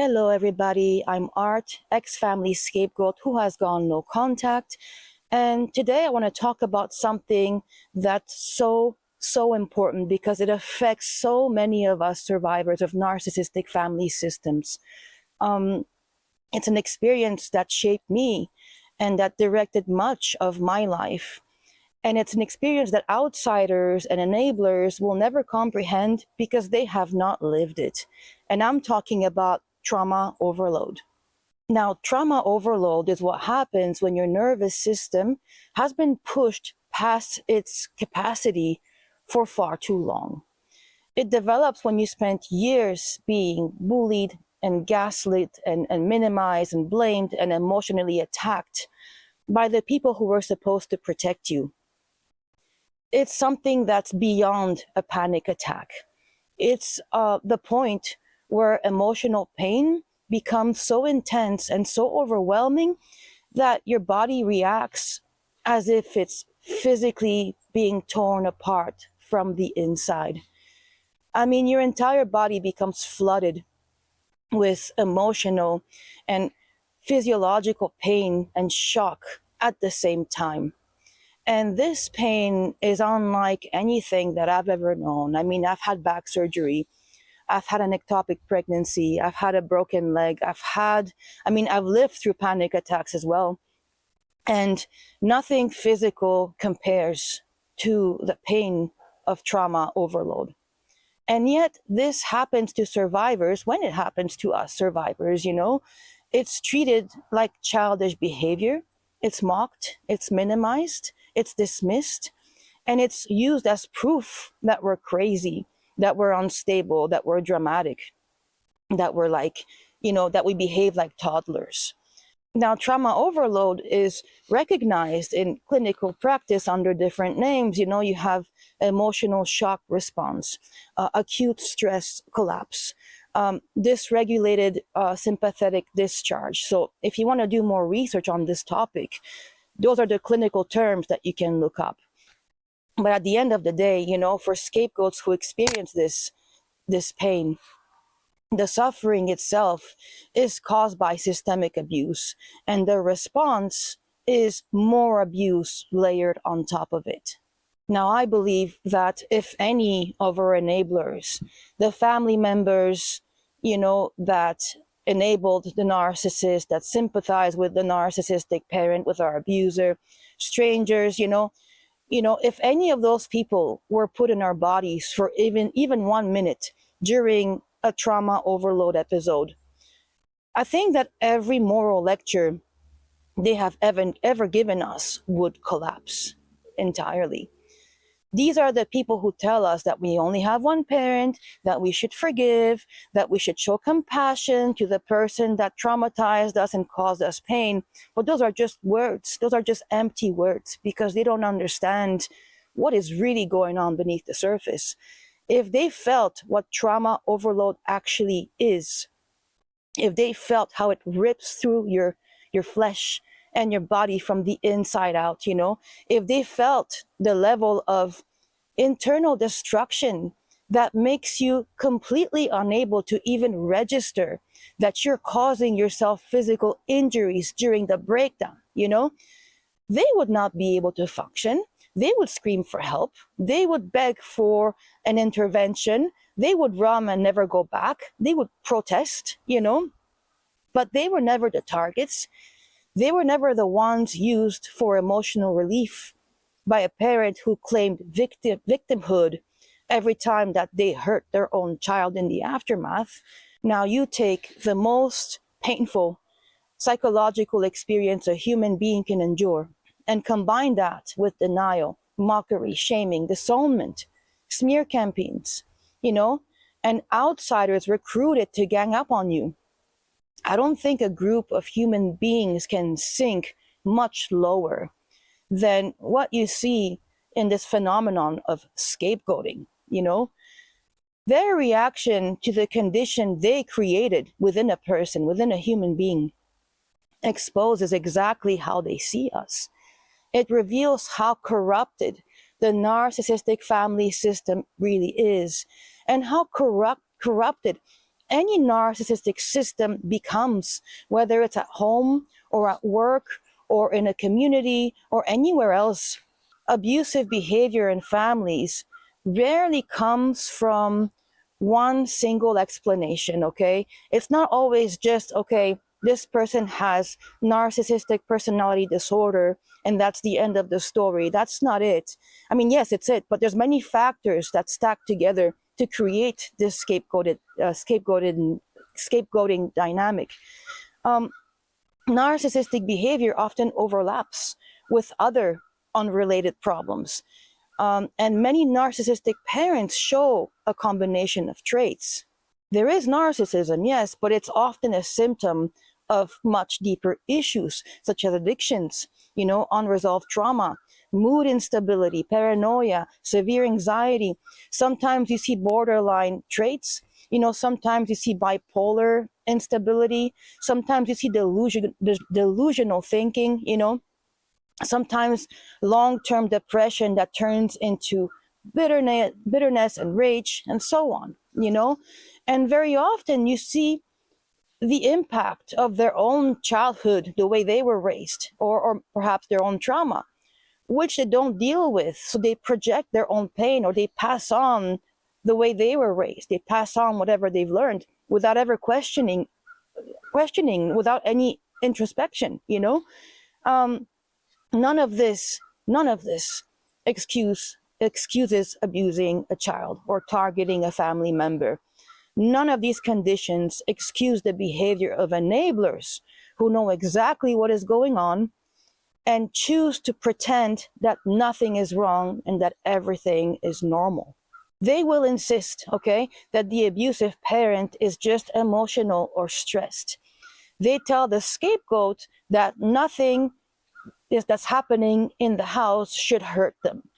Hello, everybody. I'm Art, ex-family scapegoat who has gone no contact. And today I want to talk about something that's so important because it affects so many of us survivors of narcissistic family systems. Um, it's an experience that shaped me and that directed much of my life. And it's an experience that outsiders and enablers will never comprehend because they have not lived it. And I'm talking about trauma overload. Now, trauma overload is what happens when your nervous system has been pushed past its capacity for far too long. It develops when you spent years being bullied and gaslit and minimized and blamed and emotionally attacked by the people who were supposed to protect you. It's something that's beyond a panic attack. It's the point where emotional pain becomes so intense and so overwhelming that your body reacts as if it's physically being torn apart from the inside. I mean, your entire body becomes flooded with emotional and physiological pain and shock at the same time. And this pain is unlike anything that I've ever known. I mean, I've had back surgery. I've had an ectopic pregnancy. I've had a broken leg. I've lived through panic attacks as well. And nothing physical compares to the pain of trauma overload. And yet this happens to survivors. When it happens to us survivors, it's treated like childish behavior. It's mocked, it's minimized, it's dismissed, and it's used as proof that we're crazy, that we're unstable, that we're dramatic, that we're that we behave like toddlers. Now, trauma overload is recognized in clinical practice under different names. You have emotional shock response, acute stress collapse, dysregulated sympathetic discharge. So if you want to do more research on this topic, those are the clinical terms that you can look up. But at the end of the day, for scapegoats who experience this pain, the suffering itself is caused by systemic abuse, and the response is more abuse layered on top of it. Now, I believe that if any of our enablers, the family members, that enabled the narcissist, that sympathize with the narcissistic parent, with our abuser, strangers, if any of those people were put in our bodies for even 1 minute during a trauma overload episode, I think that every moral lecture they have ever given us would collapse entirely. These are the people who tell us that we only have one parent, that we should forgive, that we should show compassion to the person that traumatized us and caused us pain. But those are just words. Those are just empty words because they don't understand what is really going on beneath the surface. If they felt what trauma overload actually is, if they felt how it rips through your flesh and your body from the inside out, if they felt the level of internal destruction that makes you completely unable to even register that you're causing yourself physical injuries during the breakdown, they would not be able to function. They would scream for help. They would beg for an intervention. They would run and never go back. They would protest, but they were never the targets. They were never the ones used for emotional relief by a parent who claimed victimhood every time that they hurt their own child in the aftermath. Now you take the most painful psychological experience a human being can endure and combine that with denial, mockery, shaming, disownment, smear campaigns, and outsiders recruited to gang up on you. I don't think a group of human beings can sink much lower than what you see in this phenomenon of scapegoating. Their reaction to the condition they created within a person, within a human being, exposes exactly how they see us. It reveals how corrupted the narcissistic family system really is, and how corrupted any narcissistic system becomes, whether it's at home or at work or in a community or anywhere else. Abusive behavior in families rarely comes from one single explanation, okay? It's not always just, okay, this person has narcissistic personality disorder and that's the end of the story. That's not it. I mean, yes, it's it, but there's many factors that stack together to create this scapegoating dynamic. Um, Narcissistic behavior often overlaps with other unrelated problems. And many narcissistic parents show a combination of traits. There is narcissism, yes, but it's often a symptom of much deeper issues, such as addictions, unresolved trauma, mood instability, paranoia, severe anxiety. Sometimes you see borderline traits. Sometimes you see bipolar instability. Sometimes you see delusional thinking, sometimes long-term depression that turns into bitterness and rage and so on, and very often you see the impact of their own childhood, the way they were raised, or perhaps their own trauma, which they don't deal with. So they project their own pain, or they pass on the way they were raised. They pass on whatever they've learned without ever questioning, without any introspection, um, none of this excuses abusing a child or targeting a family member. None of these conditions excuse the behavior of enablers who know exactly what is going on and choose to pretend that nothing is wrong and that everything is normal. They will insist, okay, that the abusive parent is just emotional or stressed. They tell the scapegoat that nothing that's happening in the house should hurt them,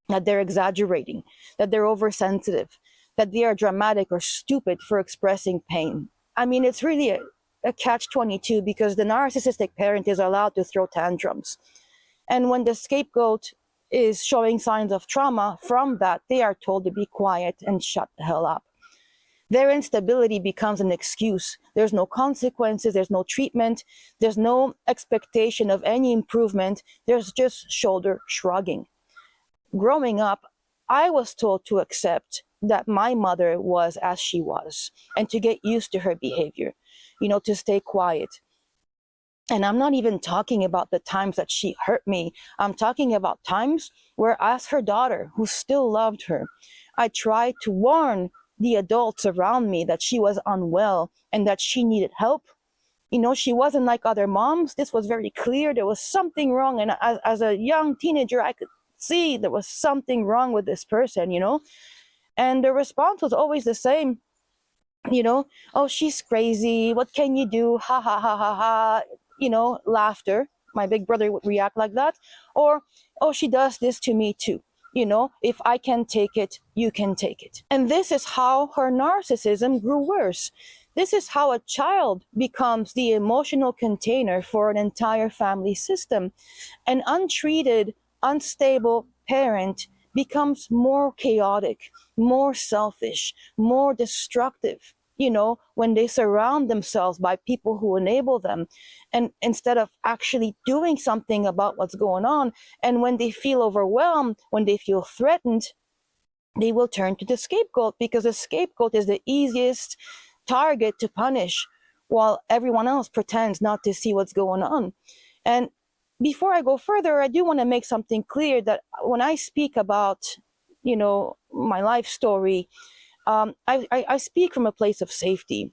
that they're exaggerating, that they're oversensitive, that they are dramatic or stupid for expressing pain. I mean, it's really a catch-22, because the narcissistic parent is allowed to throw tantrums. And when the scapegoat is showing signs of trauma from that, they are told to be quiet and shut the hell up. Their instability becomes an excuse. There's no consequences, there's no treatment, there's no expectation of any improvement, there's just shoulder shrugging. Growing up, I was told to accept that my mother was as she was and to get used to her behavior, to stay quiet. And I'm not even talking about the times that she hurt me. I'm talking about times where, as her daughter, who still loved her, I tried to warn the adults around me that she was unwell and that she needed help. She wasn't like other moms. This was very clear. There was something wrong. And as a young teenager, I could see there was something wrong with this person, And the response was always the same, oh, she's crazy. What can you do? Ha, ha, ha, ha, ha. Laughter. My big brother would react like that. Or, oh, she does this to me too. If I can take it, you can take it. And this is how her narcissism grew worse. This is how a child becomes the emotional container for an entire family system. An untreated, unstable parent becomes more chaotic, more selfish, more destructive, when they surround themselves by people who enable them, and instead of actually doing something about what's going on. And when they feel overwhelmed, when they feel threatened, they will turn to the scapegoat, because the scapegoat is the easiest target to punish, while everyone else pretends not to see what's going on. And before I go further, I do want to make something clear, that when I speak about, my life story, I speak from a place of safety.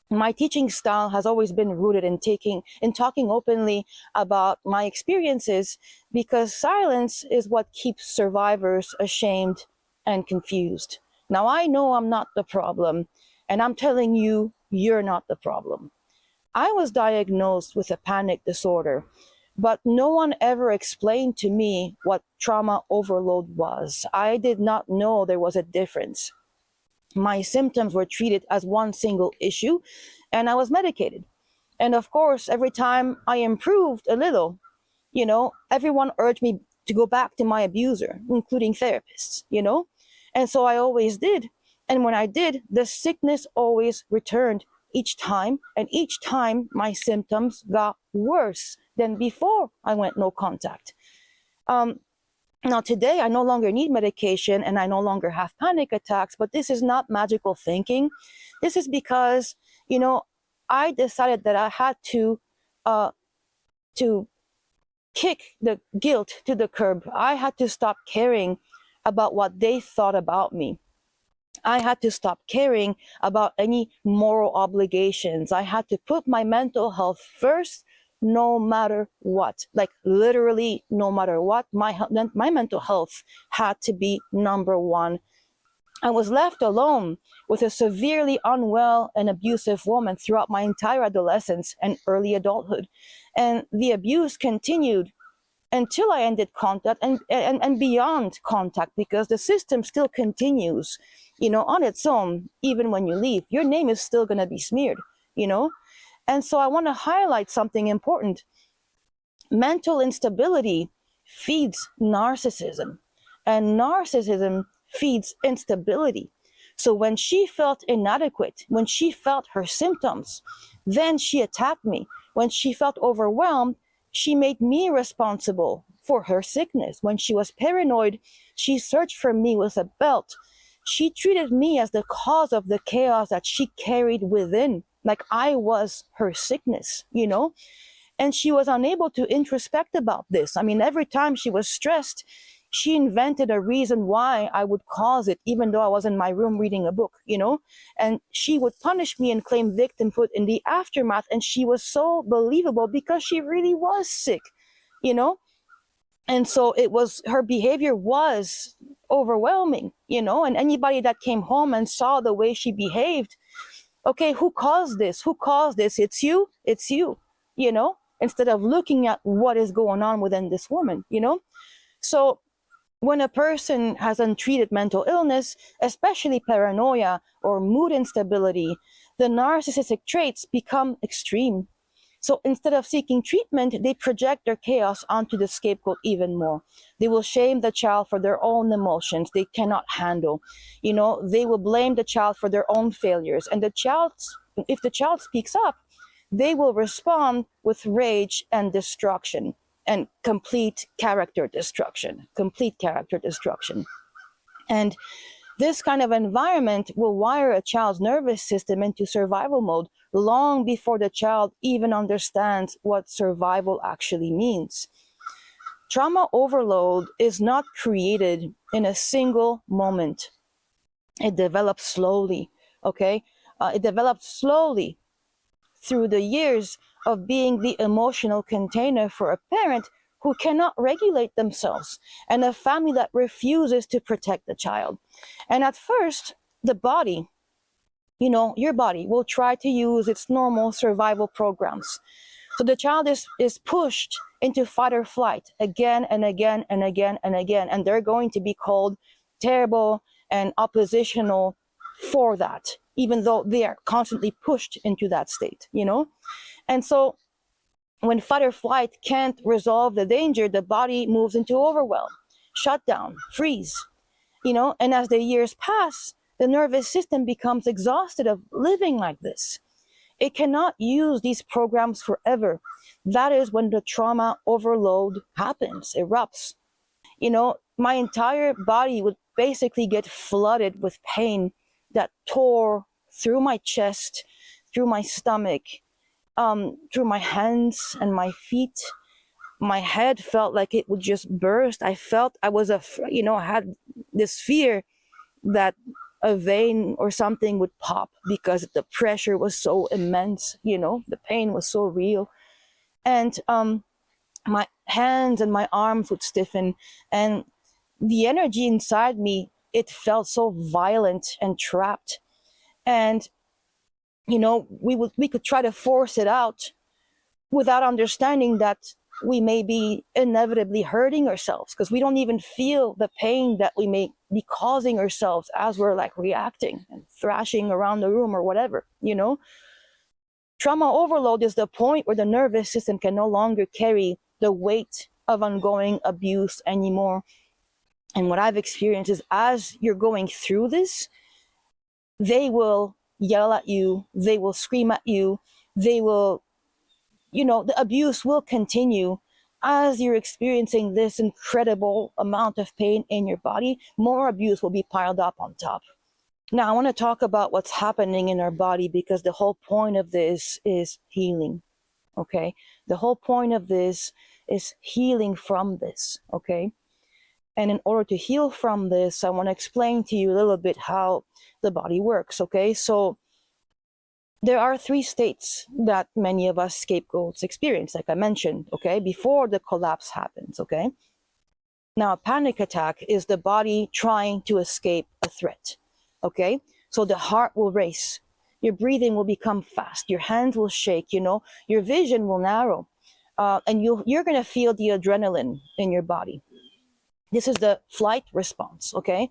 My teaching style has always been rooted in talking openly about my experiences, because silence is what keeps survivors ashamed and confused. Now, I know I'm not the problem, and I'm telling you, you're not the problem. I was diagnosed with a panic disorder, but no one ever explained to me what trauma overload was. I did not know there was a difference. My symptoms were treated as one single issue, and I was medicated. And of course, every time I improved a little, everyone urged me to go back to my abuser, including therapists, And so I always did. And when I did, the sickness always returned each time. And each time my symptoms got worse than before I went no contact. Now, today, I no longer need medication and I no longer have panic attacks, but this is not magical thinking. This is because, I decided that I had uh, to kick the guilt to the curb. I had to stop caring about what they thought about me. I had to stop caring about any moral obligations. I had to put my mental health first, no matter what. Like literally, no matter what, my mental health had to be number one. I was left alone with a severely unwell and abusive woman throughout my entire adolescence and early adulthood. And the abuse continued until I ended contact and beyond contact, because the system still continues, on its own. Even when you leave, your name is still going to be smeared, And so I want to highlight something important. Mental instability feeds narcissism, and narcissism feeds instability. So when she felt inadequate, when she felt her symptoms, then she attacked me. When she felt overwhelmed, she made me responsible for her sickness. When she was paranoid, she searched for me with a belt. She treated me as the cause of the chaos that she carried within, like I was her sickness, And she was unable to introspect about this. I mean, every time she was stressed, she invented a reason why I would cause it, even though I was in my room reading a book, And she would punish me and claim victimhood in the aftermath. And she was so believable because she really was sick, And so her behavior was overwhelming, And anybody that came home and saw the way she behaved, okay, who caused this? Who caused this? It's you. It's you, Instead of looking at what is going on within this woman, So when a person has untreated mental illness, especially paranoia or mood instability, the narcissistic traits become extreme. So instead of seeking treatment, they project their chaos onto the scapegoat even more. They will shame the child for their own emotions they cannot handle. They will blame the child for their own failures. And if the child speaks up, they will respond with rage and destruction and complete character destruction. And this kind of environment will wire a child's nervous system into survival mode long before the child even understands what survival actually means. Trauma overload is not created in a single moment. It develops slowly, okay? It develops slowly through the years of being the emotional container for a parent who cannot regulate themselves and a family that refuses to protect the child. And at first, the body, your body will try to use its normal survival programs. So the child is pushed into fight or flight again and again and again and again. And they're going to be called terrible and oppositional for that, even though they are constantly pushed into that state, And so when fight or flight can't resolve the danger, the body moves into overwhelm, shutdown, freeze, And as the years pass, the nervous system becomes exhausted of living like this. It cannot use these programs forever. That is when the trauma overload happens, erupts. My entire body would basically get flooded with pain that tore through my chest, through my stomach, through my hands and my feet. My head felt like it would just burst. I felt I had this fear that a vein or something would pop because the pressure was so immense, the pain was so real. And my hands and my arms would stiffen, and the energy inside me, it felt so violent and trapped. And we could try to force it out without understanding that we may be inevitably hurting ourselves, because we don't even feel the pain that we may be causing ourselves as we're like reacting and thrashing around the room or whatever. Trauma overload is the point where the nervous system can no longer carry the weight of ongoing abuse anymore. And what I've experienced is, as you're going through this, they will yell at you, they will scream at you, they will, the abuse will continue. As you're experiencing this incredible amount of pain in your body, more abuse will be piled up on top. Now, I want to talk about what's happening in our body, because the whole point of this is healing. Okay? The whole point of this is healing from this. Okay? And in order to heal from this, I want to explain to you a little bit how the body works. Okay? So, there are 3 states that many of us scapegoats experience, like I mentioned, okay, before the collapse happens, okay? Now, a panic attack is the body trying to escape a threat, okay? So the heart will race, your breathing will become fast, your hands will shake, your vision will narrow, and you're gonna feel the adrenaline in your body. This is the flight response, okay?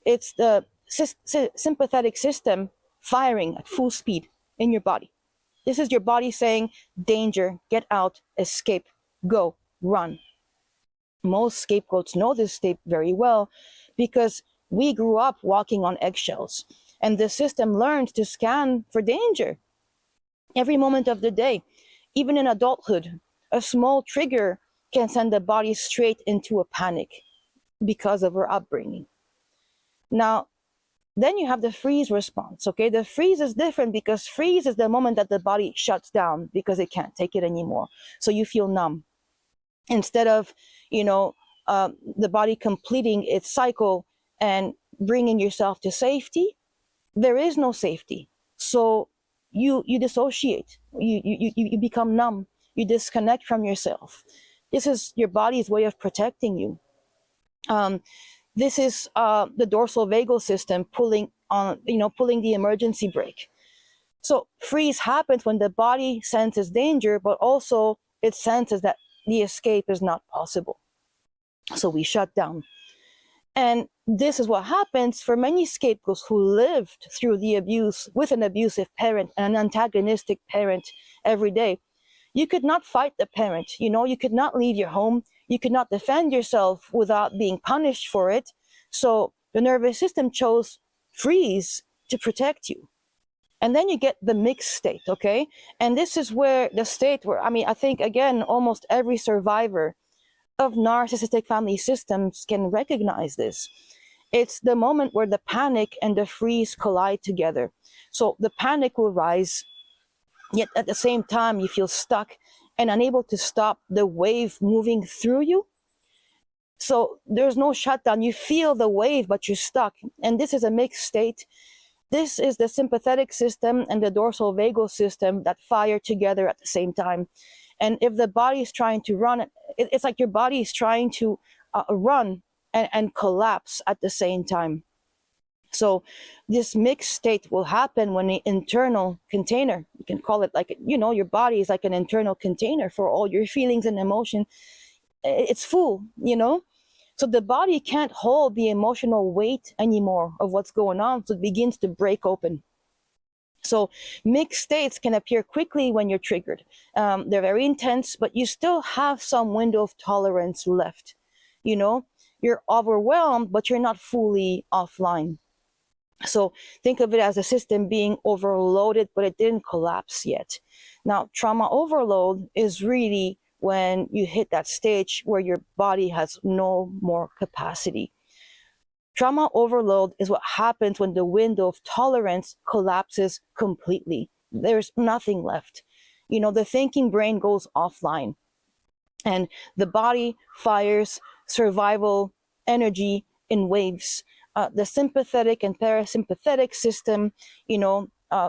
It's the sympathetic system firing at full speed in your body. This is your body saying, danger, get out, escape, go, run. Most scapegoats know this state very well because we grew up walking on eggshells, and the system learns to scan for danger every moment of the day. Even in adulthood, a small trigger can send the body straight into a panic because of our upbringing. Now, then you have the freeze response, okay? The freeze is different because freeze is the moment that the body shuts down because it can't take it anymore. So you feel numb. Instead of, the body completing its cycle and bringing yourself to safety, there is no safety. So you dissociate, you become numb, you disconnect from yourself. This is your body's way of protecting you. This is the dorsal vagal system pulling the emergency brake. So freeze happens when the body senses danger, but also it senses that the escape is not possible. So we shut down. And this is what happens for many scapegoats who lived through the abuse with an abusive parent and an antagonistic parent every day. You could not fight the parent, you could not leave your home, you could not defend yourself without being punished for it. So the nervous system chose freeze to protect you. And then you get the mixed state, okay? And this is where the state where, I think, again, almost every survivor of narcissistic family systems can recognize this. It's the moment where the panic and the freeze collide together. So the panic will rise, yet at the same time you feel stuck and unable to stop the wave moving through you. So there's no shutdown. You feel the wave, but you're stuck. And this is a mixed state. This is the sympathetic system and the dorsal vagal system that fire together at the same time. And if the body is trying to run, it's like your body is trying to run and collapse at the same time. So this mixed state will happen when the internal container, you can call it like, your body is like an internal container for all your feelings and emotion. It's full, So the body can't hold the emotional weight anymore of what's going on. So it begins to break open. So mixed states can appear quickly when you're triggered. They're very intense, but you still have some window of tolerance left. You're overwhelmed, but you're not fully offline. So think of it as a system being overloaded, but it didn't collapse yet. Now, trauma overload is really when you hit that stage where your body has no more capacity. Trauma overload is what happens when the window of tolerance collapses completely. There's nothing left. The thinking brain goes offline, and the body fires survival energy in waves. The sympathetic and parasympathetic system,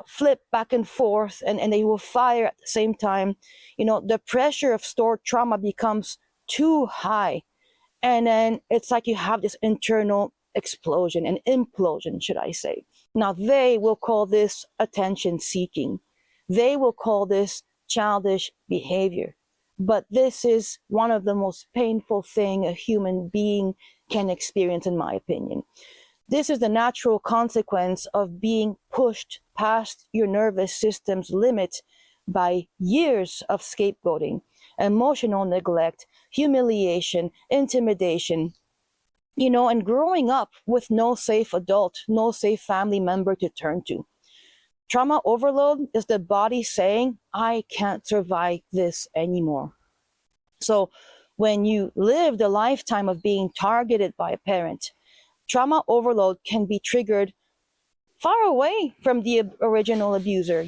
flip back and forth, and they will fire at the same time. The pressure of stored trauma becomes too high. And then it's like you have this internal explosion, an implosion, should I say. Now, they will call this attention seeking. They will call this childish behavior. But this is one of the most painful things a human being can experience, in my opinion. This is the natural consequence of being pushed past your nervous system's limit by years of scapegoating, emotional neglect, humiliation, intimidation. and growing up with no safe adult, no safe family member to turn to. Trauma overload is the body saying, I can't survive this anymore. So when you live the lifetime of being targeted by a parent, trauma overload can be triggered far away from the original abuser.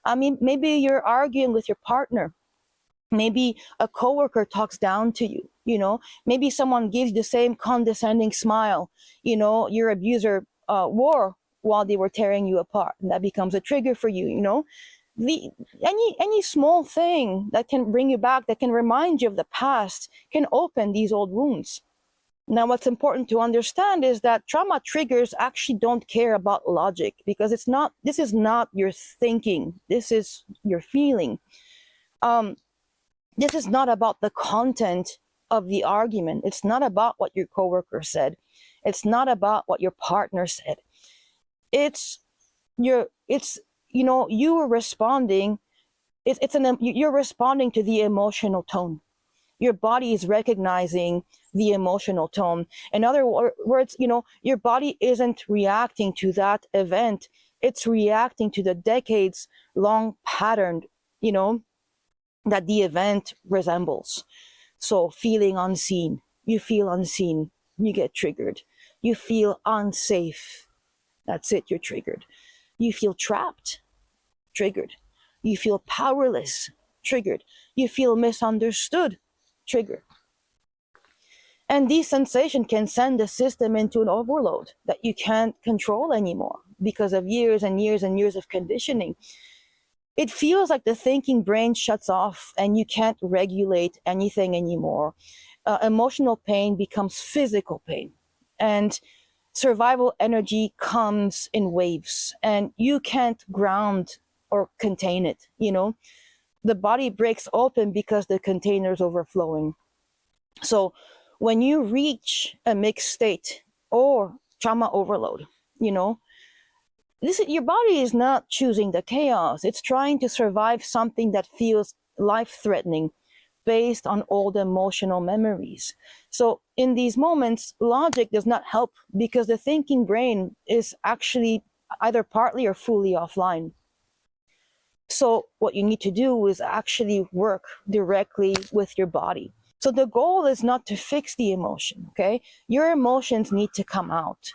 I mean, maybe you're arguing with your partner. Maybe a coworker talks down to you. Maybe someone gives the same condescending smile your abuser wore while they were tearing you apart, and that becomes a trigger for you. The any small thing that can bring you back, that can remind you of the past, can open these old wounds. Now, what's important to understand is that trauma triggers actually don't care about logic, because this is not your thinking, this is your feeling. This is not about the content of the argument. It's not about what your coworker said. It's not about what your partner said. You are responding. You're responding to the emotional tone. Your body is recognizing the emotional tone. In other words, your body isn't reacting to that event. It's reacting to the decades long pattern, that the event resembles. So feeling unseen, you feel unseen, you get triggered. You feel unsafe, that's it, you're triggered. You feel trapped, triggered. You feel powerless, triggered. You feel misunderstood, triggered. And these sensations can send the system into an overload that you can't control anymore because of years and years and years of conditioning. It feels like the thinking brain shuts off and you can't regulate anything anymore. Emotional pain becomes physical pain, and survival energy comes in waves, and you can't ground or contain it. The body breaks open because the container is overflowing. So when you reach a mixed state or trauma overload, your body is not choosing the chaos. It's trying to survive something that feels life-threatening based on old emotional memories. So in these moments, logic does not help because the thinking brain is actually either partly or fully offline. So what you need to do is actually work directly with your body. So the goal is not to fix the emotion, okay? Your emotions need to come out.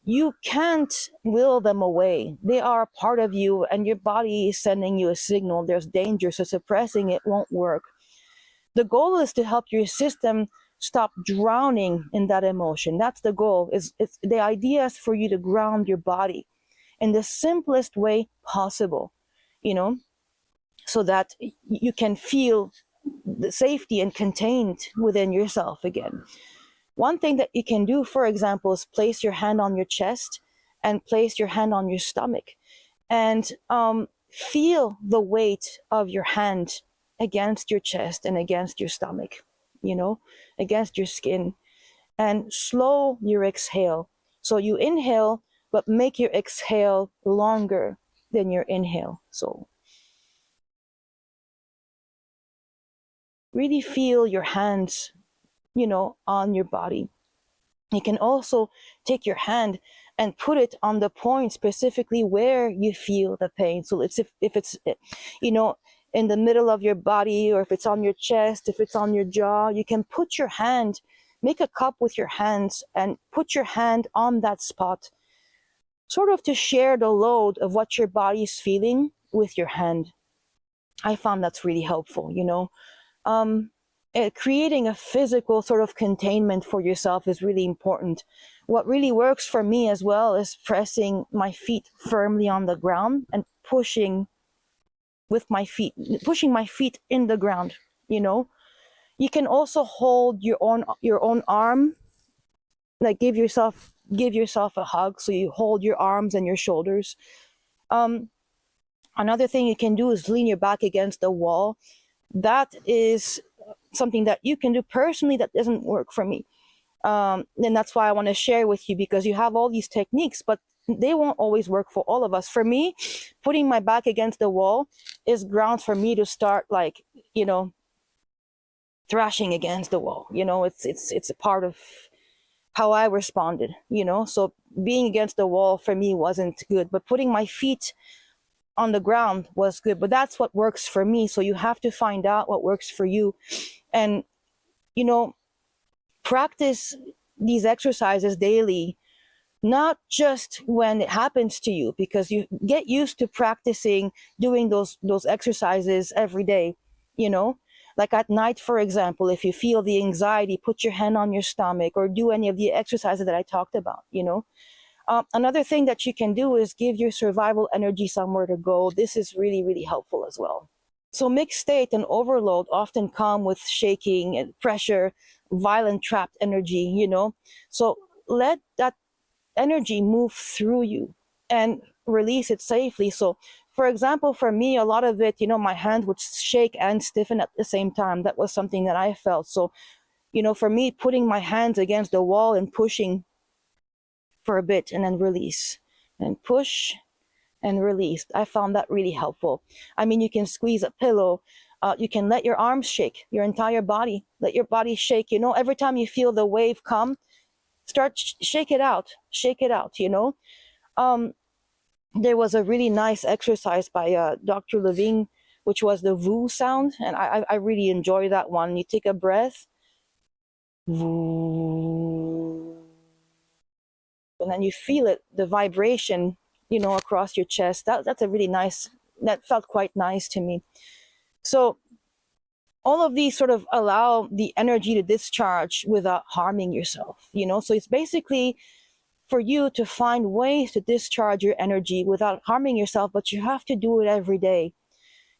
You can't will them away. They are a part of you, and your body is sending you a signal. There's danger, so suppressing it won't work. The goal is to help your system stop drowning in that emotion. That's the goal. The idea is for you to ground your body in the simplest way possible, so that you can feel the safety and contained within yourself again. One thing that you can do, for example, is place your hand on your chest and place your hand on your stomach, and feel the weight of your hand against your chest and against your stomach, against your skin, and slow your exhale. So you inhale, but make your exhale longer than your inhale. So really feel your hands, on your body. You can also take your hand and put it on the point specifically where you feel the pain. So it's if it's, in the middle of your body, or if it's on your chest, if it's on your jaw, you can put your hand, make a cup with your hands and put your hand on that spot, sort of to share the load of what your body is feeling with your hand. I found that's really helpful, creating a physical sort of containment for yourself is really important. What really works for me as well is pressing my feet firmly on the ground and pushing my feet in the ground. You can also hold your own arm, like give yourself a hug. So you hold your arms and your shoulders. Another thing you can do is lean your back against the wall. That is something that you can do. Personally, that doesn't work for me, and that's why I want to share with you, because you have all these techniques, but they won't always work for all of us. For me, putting my back against the wall is grounds for me to start, like, thrashing against the wall. It's a part of how I responded, you know? So being against the wall for me wasn't good, but putting my feet on the ground was good. But that's what works for me. So you have to find out what works for you. And, you know, practice these exercises daily, not just when it happens to you, because you get used to practicing doing those exercises every day, you know, like at night, for example. If you feel the anxiety, put your hand on your stomach or do any of the exercises that I talked about, you know. Another thing that you can do is give your survival energy somewhere to go. This is really, really helpful as well. So mixed state and overload often come with shaking and pressure, violent trapped energy, you know. So let that energy move through you and release it safely. So, for example, for me, a lot of it, you know, my hand would shake and stiffen at the same time. That was something that I felt. So, you know, for me, putting my hands against the wall and pushing for a bit and then release and push and release, I found that really helpful. I mean, you can squeeze a pillow. You can let your arms shake, your entire body, let your body shake. You know, every time you feel the wave come, start shake it out, you know. There was a really nice exercise by Dr. Levine, which was the voo sound, and I really enjoy that one. You take a breath, voo, and then you feel it, the vibration, you know, across your chest. That's a really nice, that felt quite nice to me. So all of these sort of allow the energy to discharge without harming yourself, you know. So it's basically for you to find ways to discharge your energy without harming yourself, but you have to do it every day.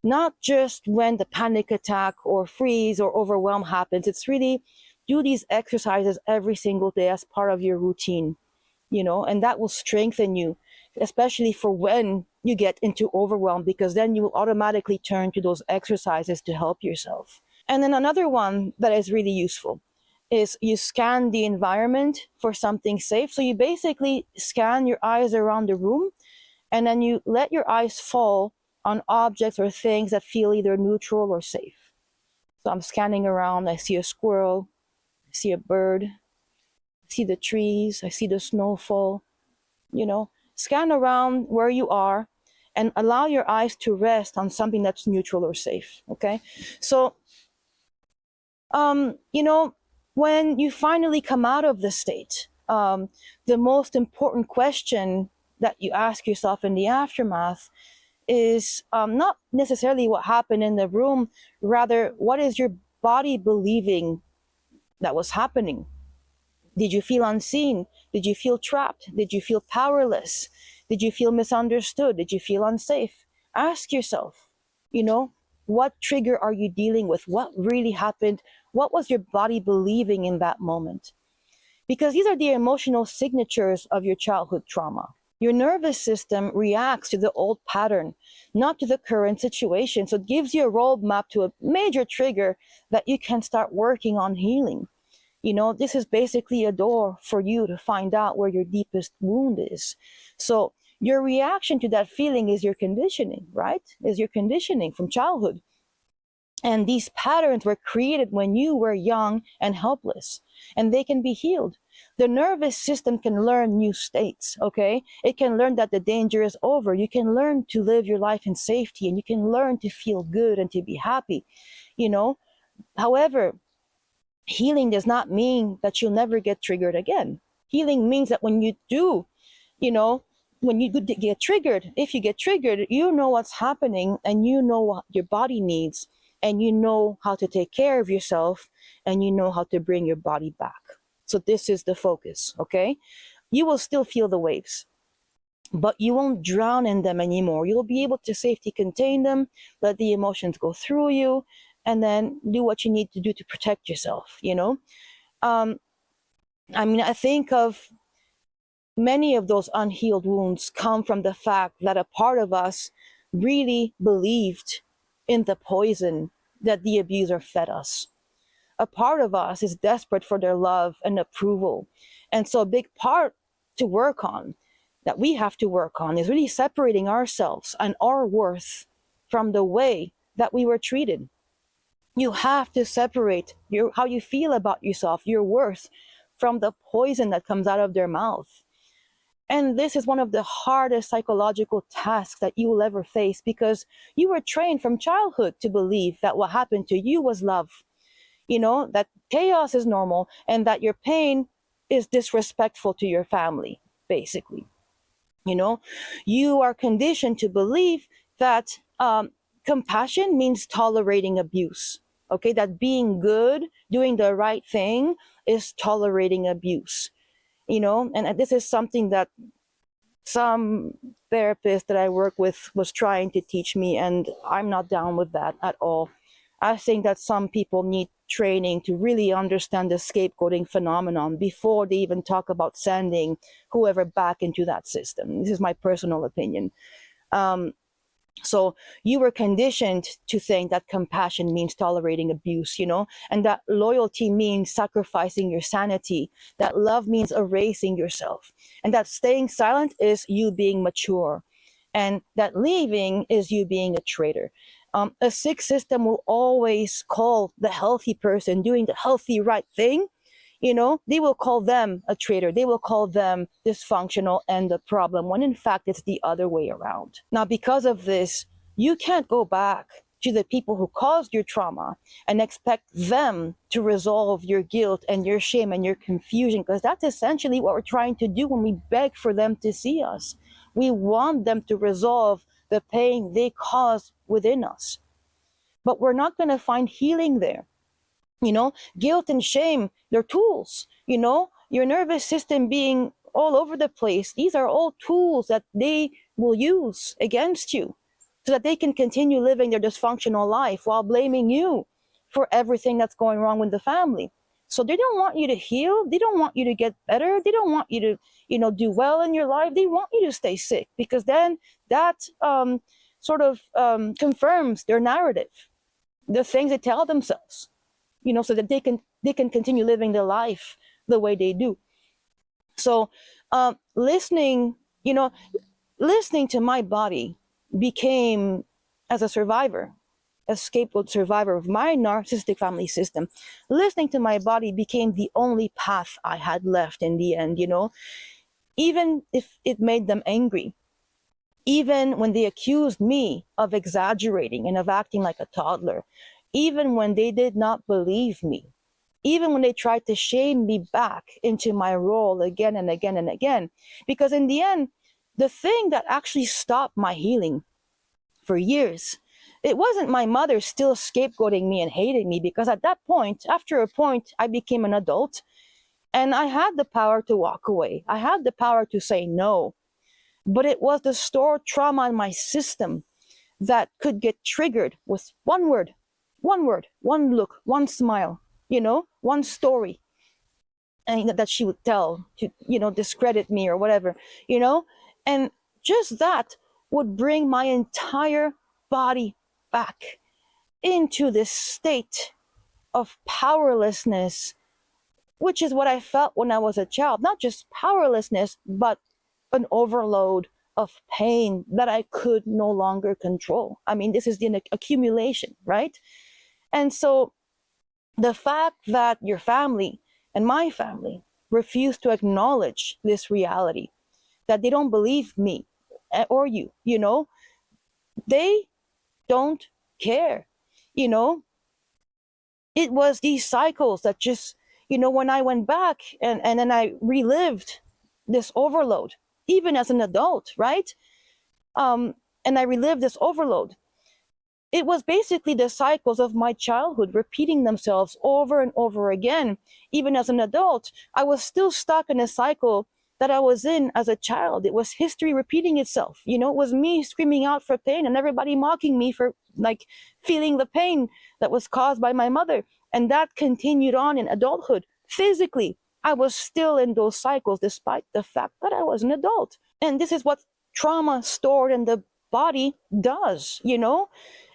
Not just when the panic attack or freeze or overwhelm happens. It's really do these exercises every single day as part of your routine, you know, and that will strengthen you, especially for when you get into overwhelm, because then you will automatically turn to those exercises to help yourself. And then another one that is really useful is you scan the environment for something safe. So you basically scan your eyes around the room, and then you let your eyes fall on objects or things that feel either neutral or safe. So I'm scanning around, I see a squirrel, I see a bird, I see the trees, I see the snowfall, you know. Scan around where you are and allow your eyes to rest on something that's neutral or safe, okay? So, you know, when you finally come out of the state, the most important question that you ask yourself in the aftermath is not necessarily what happened in the room, rather, what is your body believing that was happening? Did you feel unseen? Did you feel trapped? Did you feel powerless? Did you feel misunderstood? Did you feel unsafe? Ask yourself, you know, what trigger are you dealing with? What really happened? What was your body believing in that moment? Because these are the emotional signatures of your childhood trauma. Your nervous system reacts to the old pattern, not to the current situation. So it gives you a roadmap to a major trigger that you can start working on healing. You know, this is basically a door for you to find out where your deepest wound is. So your reaction to that feeling is your conditioning, right? Is your conditioning from childhood. And these patterns were created when you were young and helpless, and they can be healed. The nervous system can learn new states, okay? It can learn that the danger is over. You can learn to live your life in safety, and you can learn to feel good and to be happy, you know? However, healing does not mean that you'll never get triggered again. Healing means that when you do, you know, when you get triggered, if you get triggered, you know what's happening and you know what your body needs, and you know how to take care of yourself, and you know how to bring your body back. So this is the focus, okay? You will still feel the waves, but you won't drown in them anymore. You'll be able to safely contain them, let the emotions go through you, and then do what you need to do to protect yourself, you know? I mean, I think of many of those unhealed wounds come from the fact that a part of us really believed in the poison that the abuser fed us. A part of us is desperate for their love and approval. And so a big part to work on, that we have to work on, is really separating ourselves and our worth from the way that we were treated. You have to separate how you feel about yourself, your worth, from the poison that comes out of their mouth. And this is one of the hardest psychological tasks that you will ever face, because you were trained from childhood to believe that what happened to you was love, that chaos is normal and that your pain is disrespectful to your family, basically. You are conditioned to believe that compassion means tolerating abuse. Okay, that being good, doing the right thing, is tolerating abuse. And this is something that some therapist that I work with was trying to teach me, and I'm not down with that at all. I think that some people need training to really understand the scapegoating phenomenon before they even talk about sending whoever back into that system. This is my personal opinion. So you were conditioned to think that compassion means tolerating abuse, and that loyalty means sacrificing your sanity, that love means erasing yourself, and that staying silent is you being mature, and that leaving is you being a traitor. A sick system will always call the healthy person doing the healthy right thing, they will call them a traitor. They will call them dysfunctional and the problem, when in fact it's the other way around. Now, because of this, you can't go back to the people who caused your trauma and expect them to resolve your guilt and your shame and your confusion, because that's essentially what we're trying to do when we beg for them to see us. We want them to resolve the pain they cause within us. But we're not going to find healing there. Guilt and shame, they're tools. Your nervous system being all over the place, these are all tools that they will use against you so that they can continue living their dysfunctional life while blaming you for everything that's going wrong with the family. So they don't want you to heal. They don't want you to get better. They don't want you to, do well in your life. They want you to stay sick, because then that confirms their narrative, the things they tell themselves, so that they can continue living their life the way they do. So listening to my body became, as a survivor, a scapegoat survivor of my narcissistic family system, listening to my body became the only path I had left in the end, even if it made them angry. Even when they accused me of exaggerating and of acting like a toddler, even when they did not believe me, even when they tried to shame me back into my role again and again and again. Because in the end, the thing that actually stopped my healing for years, it wasn't my mother still scapegoating me and hating me, because at that point, after a point, I became an adult and I had the power to walk away. I had the power to say no. But it was the stored trauma in my system that could get triggered with one word, one look, one smile, one story, and that she would tell to, discredit me or whatever, and just that would bring my entire body back into this state of powerlessness, which is what I felt when I was a child. Not just powerlessness, but an overload of pain that I could no longer control. I mean, this is the accumulation, right? And so the fact that your family and my family refuse to acknowledge this reality, that they don't believe me or you, they don't care. It was these cycles that just, when I went back and then I relived this overload, even as an adult, right? And I relived this overload. It was basically the cycles of my childhood repeating themselves over and over again. Even as an adult, I was still stuck in a cycle that I was in as a child. It was history repeating itself. It was me screaming out for pain and everybody mocking me for feeling the pain that was caused by my mother. And that continued on in adulthood. Physically, I was still in those cycles despite the fact that I was an adult. And this is what trauma stored in the body does,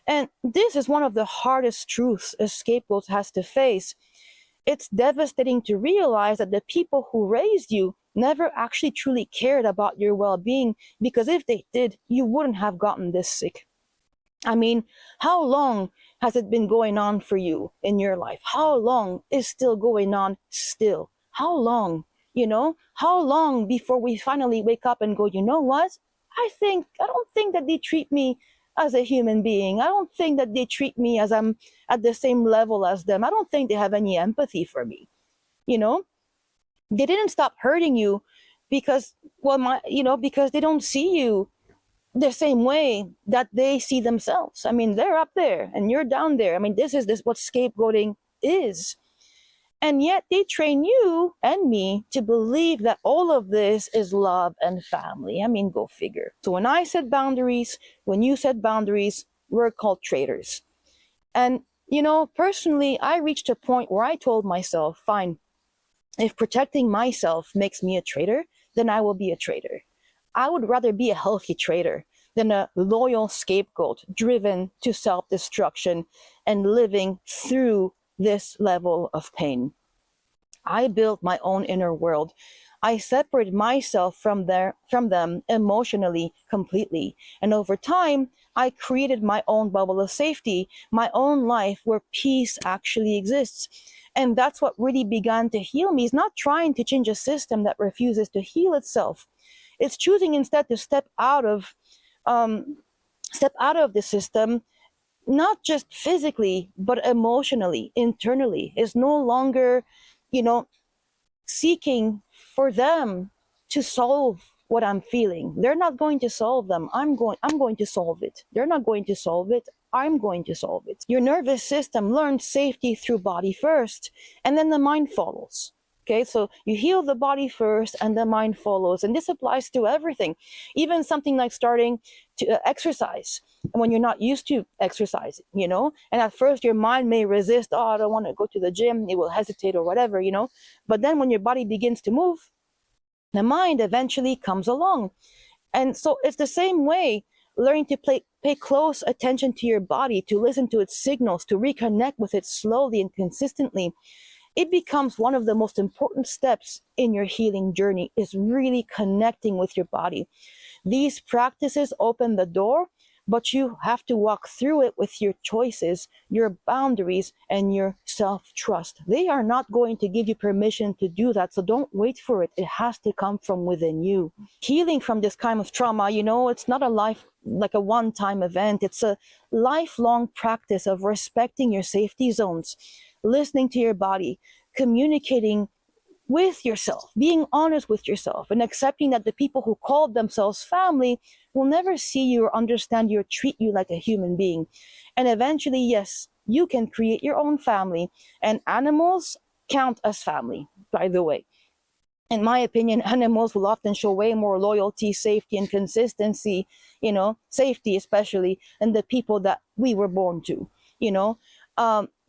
And this is one of the hardest truths a scapegoat has to face. It's devastating to realize that the people who raised you never actually truly cared about your well-being, because if they did, you wouldn't have gotten this sick. I mean, how long has it been going on for you in your life? How long is still going on still? How long? How long before we finally wake up and go, you know what? I don't think that they treat me as a human being. I don't think that they treat me as I'm at the same level as them. I don't think they have any empathy for me. You know, they didn't stop hurting you because, well, because they don't see you the same way that they see themselves. I mean, they're up there and you're down there. I mean, this what scapegoating is. And yet they train you and me to believe that all of this is love and family. I mean, go figure. So when I set boundaries, when you set boundaries, we're called traitors. And, personally, I reached a point where I told myself, fine, if protecting myself makes me a traitor, then I will be a traitor. I would rather be a healthy traitor than a loyal scapegoat driven to self-destruction and living through this level of pain. I built my own inner world. I separated myself from them emotionally completely. And over time, I created my own bubble of safety, my own life where peace actually exists. And that's what really began to heal me. Is not trying to change a system that refuses to heal itself. It's choosing instead to um, step out of the system, not just physically, but emotionally, internally. Is no longer, you know, seeking for them to solve what I'm feeling. They're not going to solve them. I'm going to solve it. They're not going to solve it. I'm going to solve it. Your nervous system learns safety through body first, and then the mind follows. Okay, so you heal the body first and the mind follows. And this applies to everything, even something like starting to exercise. And when you're not used to exercising, and at first your mind may resist, oh, I don't want to go to the gym, it will hesitate or whatever, but then when your body begins to move, the mind eventually comes along. And so it's the same way, learning to pay close attention to your body, to listen to its signals, to reconnect with it slowly and consistently. It becomes one of the most important steps in your healing journey, is really connecting with your body. These practices open the door, but you have to walk through it with your choices, your boundaries, and your self-trust. They are not going to give you permission to do that, so don't wait for it. It has to come from within you. Healing from this kind of trauma, it's not like a one-time event. It's a lifelong practice of respecting your safety zones, listening to your body, communicating with yourself, being honest with yourself, and accepting that the people who call themselves family will never see you or understand you or treat you like a human being. And eventually, yes, you can create your own family, and animals count as family, by the way. In my opinion, animals will often show way more loyalty, safety, and consistency, safety especially, than the people that we were born to,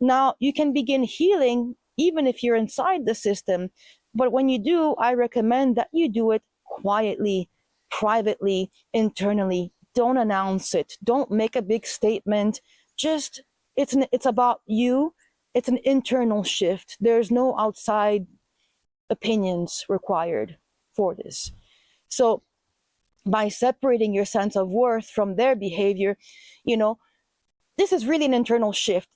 Now, you can begin healing even if you're inside the system. But when you do, I recommend that you do it quietly, privately, internally. Don't announce it. Don't make a big statement. Just, it's about you. It's an internal shift. There's no outside opinions required for this. So by separating your sense of worth from their behavior, this is really an internal shift.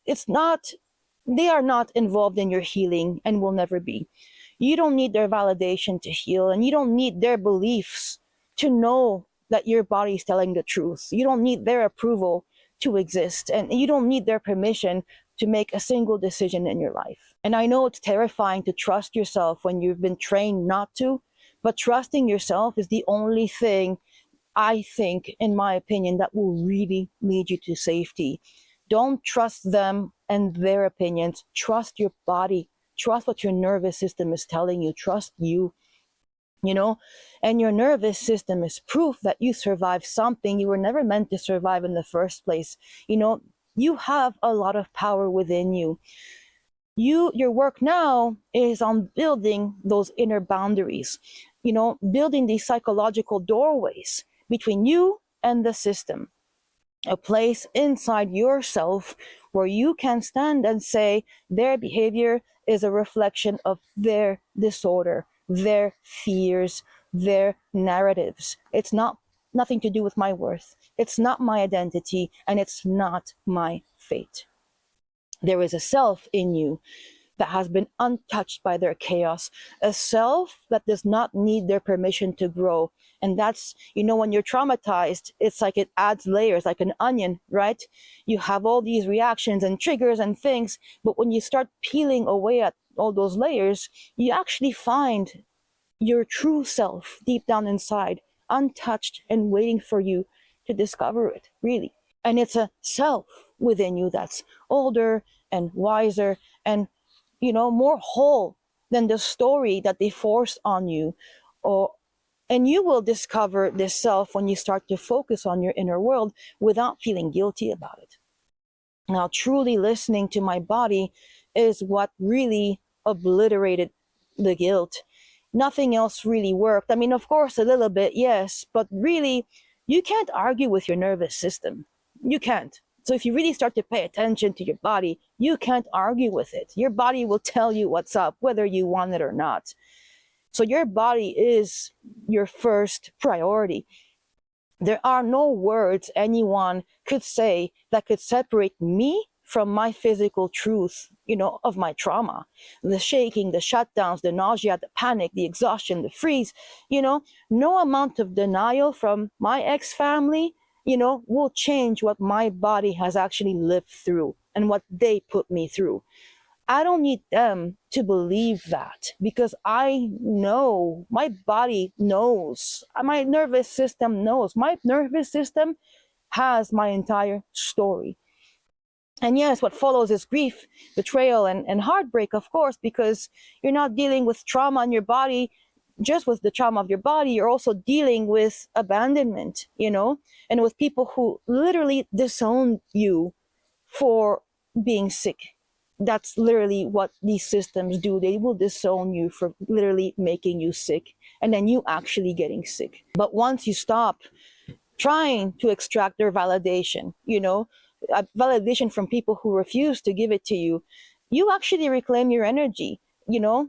They are not involved in your healing and will never be. You don't need their validation to heal, and you don't need their beliefs to know that your body is telling the truth. You don't need their approval to exist, and you don't need their permission to make a single decision in your life. And I know it's terrifying to trust yourself when you've been trained not to, but trusting yourself is the only thing, I think, in my opinion, that will really lead you to safety. Don't trust them and their opinions. Trust your body. Trust what your nervous system is telling you. Trust you, and your nervous system is proof that you survived something you were never meant to survive in the first place. You have a lot of power within you. Your work now is on building those inner boundaries, building these psychological doorways between you and the system. A place inside yourself where you can stand and say their behavior is a reflection of their disorder, their fears, their narratives. It's nothing to do with my worth. It's not my identity, and it's not my fate. There is a self in you that has been untouched by their chaos, a self that does not need their permission to grow. And that's, when you're traumatized, it's like it adds layers, like an onion, right? You have all these reactions and triggers and things, but when you start peeling away at all those layers, you actually find your true self deep down inside, untouched and waiting for you to discover it, really. And it's a self within you that's older and wiser and, more whole than the story that they forced on you. Or and you will discover this self when you start to focus on your inner world without feeling guilty about it. Now, truly listening to my body is what really obliterated the guilt. Nothing else really worked. I mean, of course, a little bit, yes, but really, you can't argue with your nervous system. You can't. So if you really start to pay attention to your body, you can't argue with it. Your body will tell you what's up, whether you want it or not. So your body is your first priority. There are no words anyone could say that could separate me from my physical truth, of my trauma. The shaking, the shutdowns, the nausea, the panic, the exhaustion, the freeze, no amount of denial from my ex-family, will change what my body has actually lived through and what they put me through. I don't need them to believe that, because I know, my body knows, my nervous system knows. My nervous system has my entire story. And yes, what follows is grief, betrayal, and heartbreak, of course, because you're not dealing with trauma in your body, just with the trauma of your body. You're also dealing with abandonment, and with people who literally disown you for being sick. That's literally what these systems do. They will disown you for literally making you sick, and then you actually getting sick. But once you stop trying to extract their validation, validation from people who refuse to give it to you, you actually reclaim your energy. You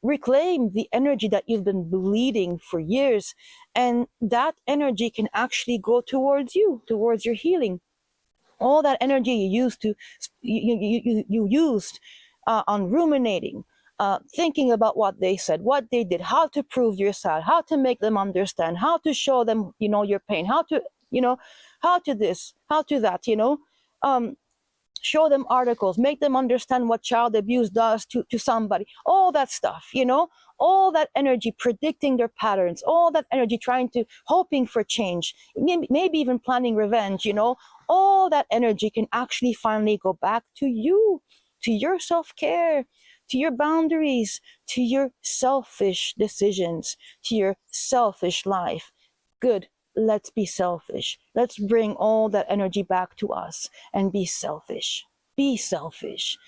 reclaim the energy that you've been bleeding for years, and that energy can actually go towards you, towards your healing. All that energy you used on ruminating, thinking about what they said, what they did, how to prove you're sad, how to make them understand, how to show them, your pain, how to, how to this, how to that, show them articles, make them understand what child abuse does to somebody, all that stuff, all that energy predicting their patterns, all that energy trying to, hoping for change, maybe even planning revenge, all that energy can actually finally go back to you, to your self-care, to your boundaries, to your selfish decisions, to your selfish life. Good. Let's be selfish. Let's bring all that energy back to us and be selfish. Be selfish.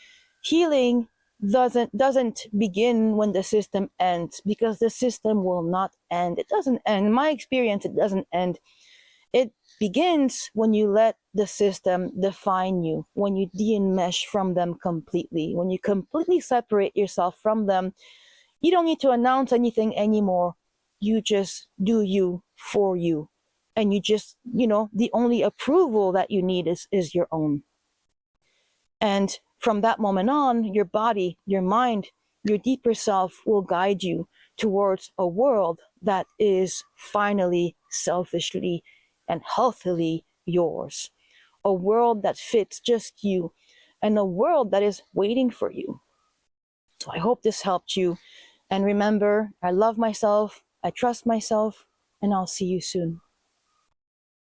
Healing doesn't begin when the system ends, because the system will not end. It doesn't end. In my experience, it doesn't end. It begins when you let the system define you, when you de-enmesh from them completely, when you completely separate yourself from them. You don't need to announce anything anymore. You just do you for you. And you just, the only approval that you need is your own. And from that moment on, your body, your mind, your deeper self will guide you towards a world that is finally selfishly and healthily yours. A world that fits just you, and a world that is waiting for you. So I hope this helped you. And remember, I love myself, I trust myself, and I'll see you soon.